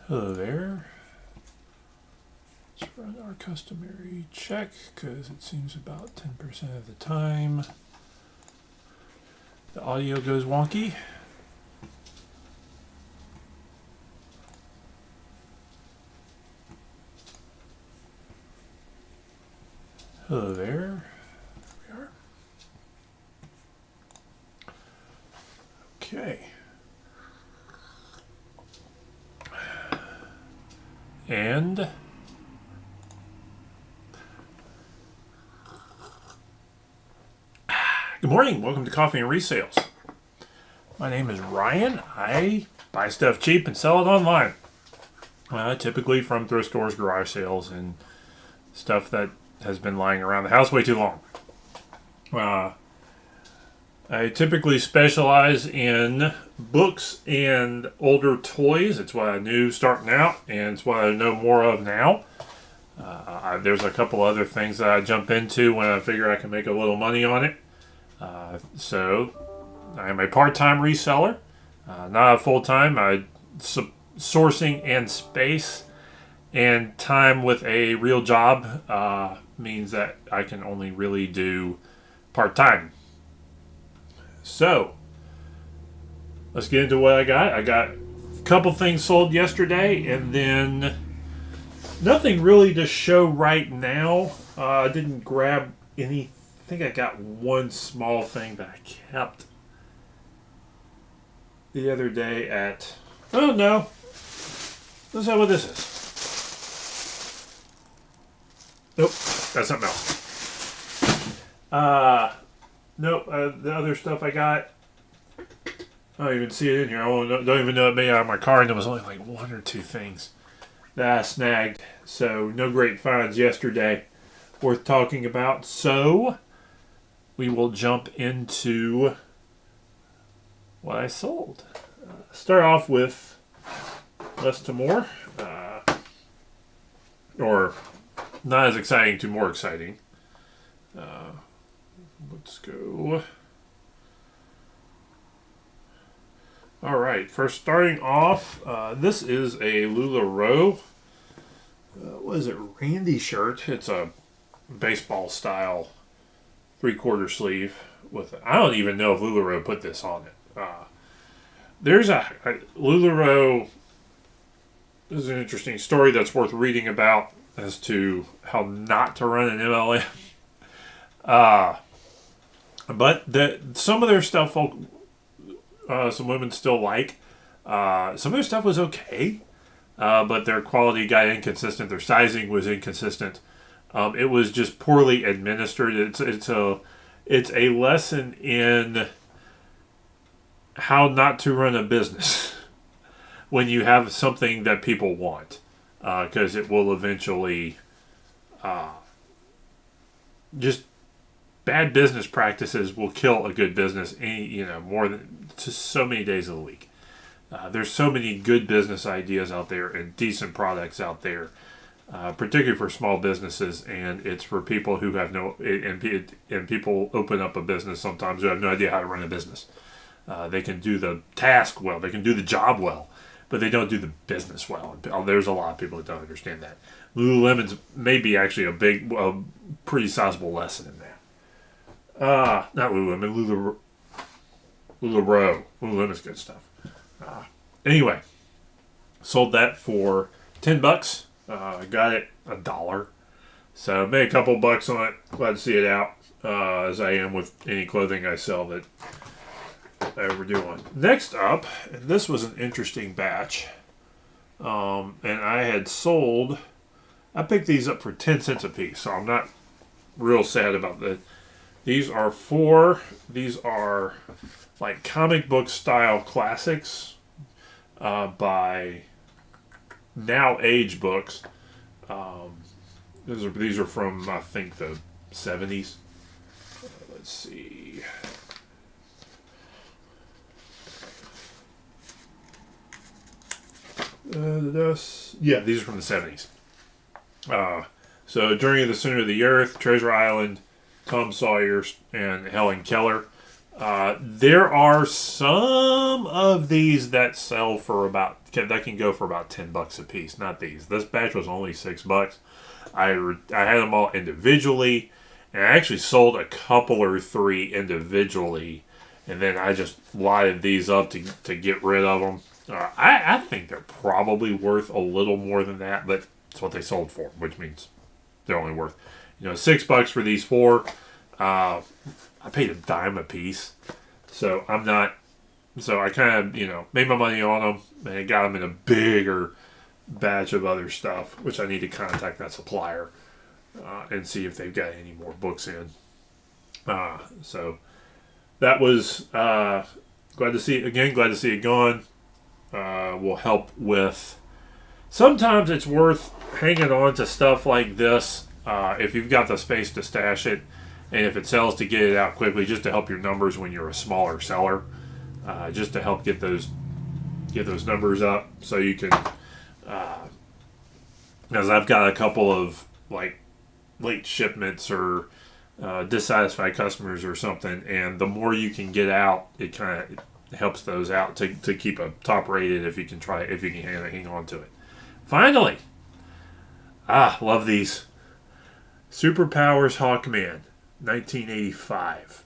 Hello there. Let's run our customary check because it seems about 10% of the time the audio goes wonky. Hello there. There we are. Okay. And good morning. Welcome to Coffee and Resales. My name is Ryan. I buy stuff cheap and sell it online. Typically from thrift stores, garage sales, and stuff that has been lying around the house way too long. I typically specialize in books and older toys. It's what I knew starting out, and it's what I know more of now. There's a couple other things that I jump into when I figure I can make a little money on it. So I am a part-time reseller, not a full-time. Sourcing and space and time with a real job means that I can only really do part-time. So let's get into what I got. I got a couple things sold yesterday, and then nothing really to show right now. I didn't grab any. I think I got one small thing that I kept the other day at. Oh no! Let's see what this is. Nope, that's something else. Nope, the other stuff I got, I don't even see it in here. I don't even know it made out of my car, and there was only like one or two things that I snagged. So, no great finds yesterday worth talking about. So, we will jump into what I sold. Start off with less to more, or not as exciting to more exciting. Let's go. All right, first starting off, this is a LuLaRoe. What is it? Randy shirt. It's a baseball style 3/4 sleeve with. I don't even know if LuLaRoe put this on it. There's a LuLaRoe. This is an interesting story that's worth reading about as to how not to run an MLM. But some of their stuff, some women still like. Some of their stuff was okay, but their quality got inconsistent. Their sizing was inconsistent. It was just poorly administered. It's a lesson in how not to run a business when you have something that people want, because it will eventually just. Bad business practices will kill a good business more than just so many days of the week. There's so many good business ideas out there and decent products out there, particularly for small businesses, and it's for people who have and people open up a business sometimes who have no idea how to run a business. They can do the task well, they can do the job well, but they don't do the business well. There's a lot of people that don't understand that. Lululemon's may be actually a pretty sizable lesson in that. Not Lululemon, LuLaRoe. Lululemon's good stuff. Anyway, sold that for $10. Got it $1. So made a couple bucks on it. Glad to see it out, as I am with any clothing I sell that I overdo on. Next up, and this was an interesting batch, and I had sold. I picked these up for 10 cents a piece, so I'm not real sad about that. These are like comic book style classics by Now Age Books. These are from, I think, the 70s. Let's see. These are from the 70s. So Journey to the Center of the Earth, Treasure Island, Tom Sawyer, and Helen Keller. There are some of these that sell for about that can go for about $10 a piece. Not these. This batch was only $6. I had them all individually, and I actually sold a couple or three individually, and then I just lighted these up to get rid of them. I think they're probably worth a little more than that, but it's what they sold for, which means they're only worth, $6 for these four. I paid a dime a piece, so I'm not. So I kind of, made my money on them and got them in a bigger batch of other stuff, which I need to contact that supplier and see if they've got any more books in. So that was glad to see it gone. Will help with. Sometimes it's worth hanging on to stuff like this if you've got the space to stash it, and if it sells, to get it out quickly, just to help your numbers when you're a smaller seller. Just to help get those numbers up, so you can. Because I've got a couple of like late shipments or dissatisfied customers or something, and the more you can get out, it kind of helps those out to keep a top rated if you can hang on to it. Finally, love these Superpowers Hawkman, 1985.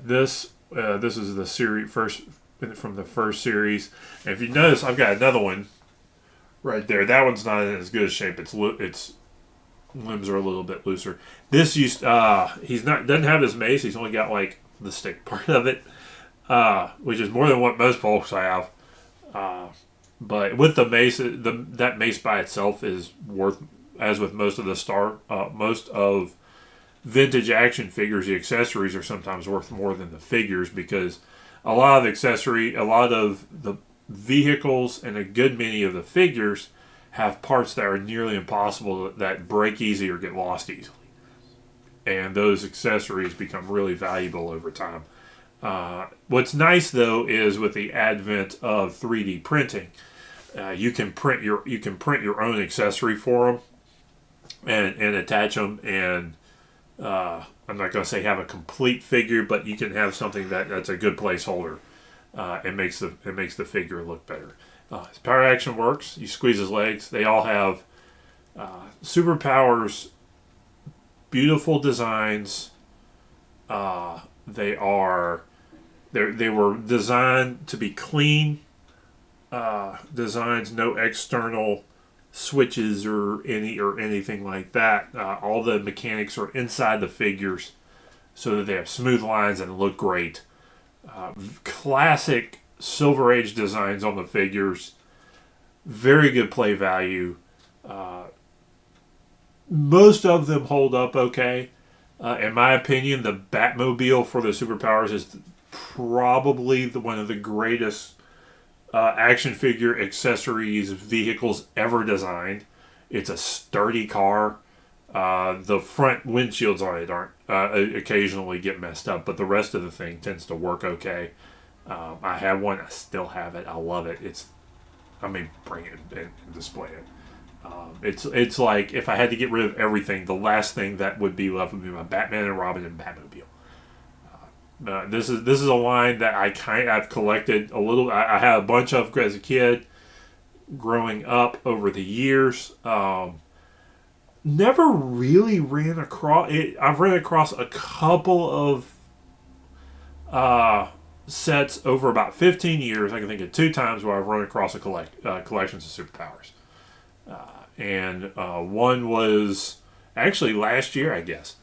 This is the series from the first series. And if you notice, I've got another one right there. That one's not in as good a shape. Its limbs are a little bit looser. This doesn't have his mace. He's only got like the stick part of it, which is more than what most folks have. But with the mace, that mace by itself is worth, as with most of vintage action figures, the accessories are sometimes worth more than the figures, because a lot of the vehicles and a good many of the figures have parts that are nearly impossible, that break easy or get lost easily. And those accessories become really valuable over time. What's nice though is with the advent of 3D printing, you can print your own accessory for them and attach them, and I'm not going to say have a complete figure, but you can have something that's a good placeholder. It makes the figure look better. His power action works. You squeeze his legs. They all have Superpowers, beautiful designs. They were designed to be clean designs, no external switches or anything like that. All the mechanics are inside the figures, so that they have smooth lines and look great. Classic Silver Age designs on the figures. Very good play value. Most of them hold up okay. In my opinion, the Batmobile for the Superpowers is probably one of the greatest action figure accessories vehicles ever designed. It's a sturdy car. The front windshields on it aren't occasionally get messed up, but the rest of the thing tends to work okay. I have one. I still have it. I love it. Bring it and display it. It's like if I had to get rid of everything, the last thing that would be left would be my Batman and Robin and Batmobile. This is a line that I've collected a little. I had a bunch of as a kid, growing up over the years. Never really ran across it. I've ran across a couple of sets over about 15 years. I can think of 2 times where I've run across collections of Superpowers. And one was actually last year, I guess.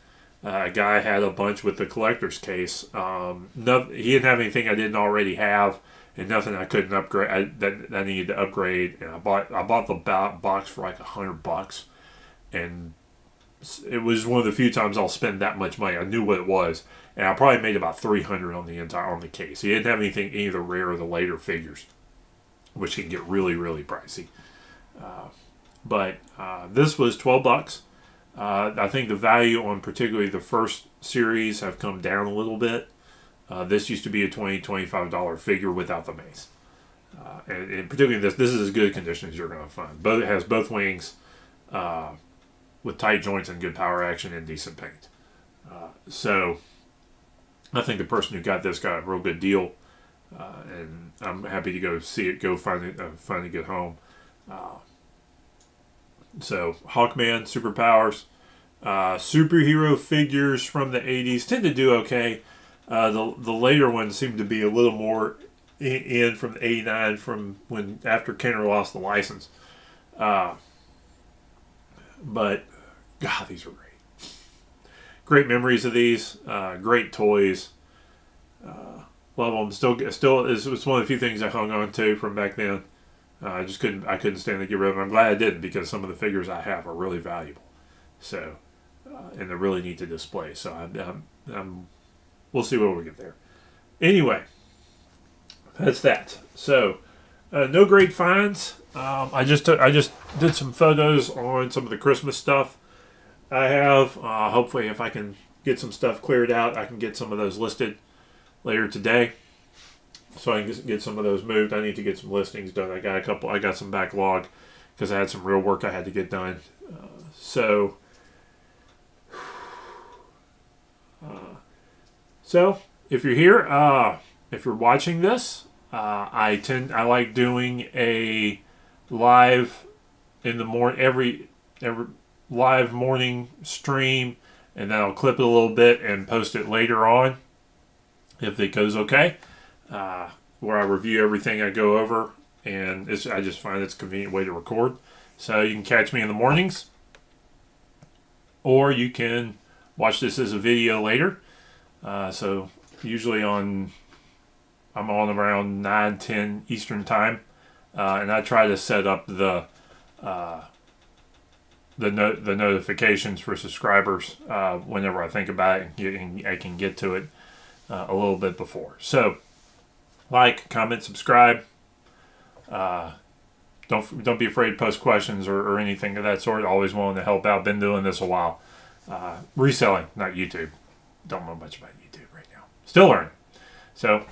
A guy had a bunch with the collector's case. He didn't have anything I didn't already have, and nothing I couldn't upgrade. That I needed to upgrade. And I bought the box for like $100, and it was one of the few times I'll spend that much money. I knew what it was, and I probably made about $300 on the case. He didn't have anything, any of the rare or the later figures, which can get really, really pricey. But this was $12. I think the value on particularly the first series have come down a little bit. This used to be a $20-$25 figure without the mace. And particularly this is as good condition as you're going to find. It has both wings with tight joints and good power action and decent paint. So I think the person who got this got a real good deal. and I'm happy to go see it, go find a good home. So Hawkman, superpowers, superhero figures from the 80s tend to do okay. The later ones seem to be a little more in from the 89 from when after Kenner lost the license. But God, these are great. Great memories of these. Great toys. Love them. Still, it's one of the few things I hung on to from back then. I couldn't stand to get rid of them. I'm glad I didn't because some of the figures I have are really valuable. So, and they're really neat to display. So we'll see where we get there. Anyway, that's that. So, no great finds. I just did some photos on some of the Christmas stuff I have. Hopefully, if I can get some stuff cleared out, I can get some of those listed later today, so I can get some of those moved. I need to get some listings done. I got some backlog because I had some real work I had to get done. So if you're here, if you're watching this, I like doing a live in the morning every live morning stream, and then I'll clip it a little bit and post it later on if it goes okay, where I review everything I go over, and I just find it's a convenient way to record. So you can catch me in the mornings, or you can watch this as a video later. So usually I'm on around 9-10 Eastern time, and I try to set up the notifications for subscribers whenever I think about it, and I can get to it a little bit before. So, like, comment, subscribe. Don't be afraid to post questions or anything of that sort. Always willing to help out. Been doing this a while. Reselling, not YouTube. Don't know much about YouTube right now. Still learning. So